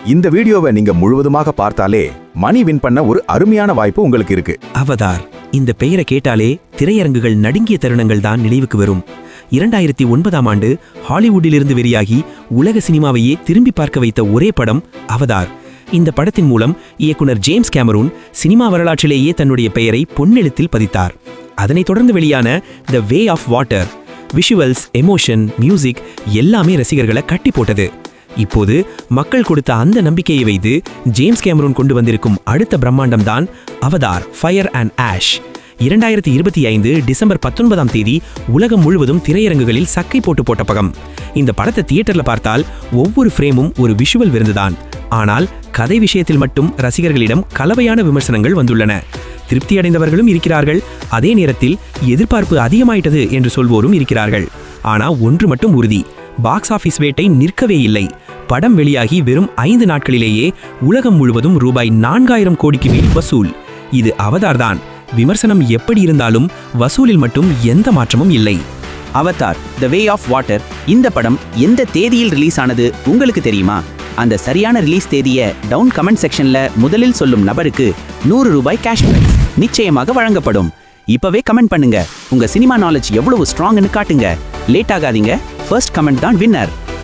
இந்த வீடியோவை நீங்க முழுவதுமாக பார்த்தாலே மணி வின் பண்ண ஒரு அருமையான வாய்ப்பு உங்களுக்கு இருக்கு. அவதார் இந்த பெயரை கேட்டாலே திரையரங்குகள் நடுங்கிய தருணங்கள் தான் நினைவுக்கு வரும். 2009ஆம் ஆண்டு ஹாலிவுட்டிலிருந்து வெளியாகி உலக சினிமாவையே திரும்பி பார்க்க வைத்த ஒரே படம் அவதார். இந்த படத்தின் மூலம் இயக்குனர் ஜேம்ஸ் கேமரூன் சினிமா வரலாற்றிலேயே தன்னுடைய பெயரை பொன்னெழுத்தில் பதித்தார். அதனைத் தொடர்ந்து வெளியான the way of water visuals, emotion, music எல்லாமே ரசிகர்களை கட்டி போட்டது. இப்போது மக்கள் கொடுத்த அந்த நம்பிக்கையை வைத்து ஜேம்ஸ் கேமரூன் கொண்டு வந்திருக்கும் அடுத்த பிரம்மாண்டம் தான் அவதார் ஃபயர் அண்ட் ஆஷ். 2025 டிசம்பர் 19ஆம் தேதி உலகம் முழுவதும் திரையரங்குகளில் சக்கை போட்டு போட்ட பகம். இந்த படத்தை தியேட்டர்ல பார்த்தால் ஒவ்வொரு ஃப்ரேமும் ஒரு விஷுவல் விருந்துதான். ஆனால் கதை விஷயத்தில் மட்டும் ரசிகர்களிடம் கலவையான விமர்சனங்கள் வந்துள்ளன. திருப்தி அடைந்தவர்களும் இருக்கிறார்கள், அதே நேரத்தில் எதிர்பார்ப்பு அதிகமாயிட்டது என்று சொல்வோரும் இருக்கிறார்கள். ஆனா ஒன்று மட்டும் உறுதி, பாக்ஸ் ஆபீஸ் வேட்டை நிற்கவே இல்லை. படம் வெளியாகி வெறும் 5 நாட்களிலேயே உலகம் முழுவதும் ரூபாய் 4000 கோடிக்கு மேல் வசூல். இது அவதார் தான். விமர்சனம் எப்படி இருந்தாலும் வசூலில் மட்டும் எந்த மாற்றமும் இல்லை. Avatar the way of water இந்த படம் எந்த தேதியில் ரிலீஸ் ஆனது உங்களுக்கு தெரியுமா? அந்த சரியான ரிலீஸ் தேதியை டவுன் கமெண்ட் செக்ஷன்ல முதலில் சொல்லும் நபருக்கு 100 ரூபாய் கேஷ் பிரைஸ் நிச்சயமாக வழங்கப்படும். இப்பவே கமெண்ட் பண்ணுங்க. உங்க சினிமா நாலேஜ் எவ்வளவு ஸ்ட்ராங்னு காட்டுங்க. லேட் ஆகாதீங்க. ஃபர்ஸ்ட் கமெண்ட் தான் வின்னர்.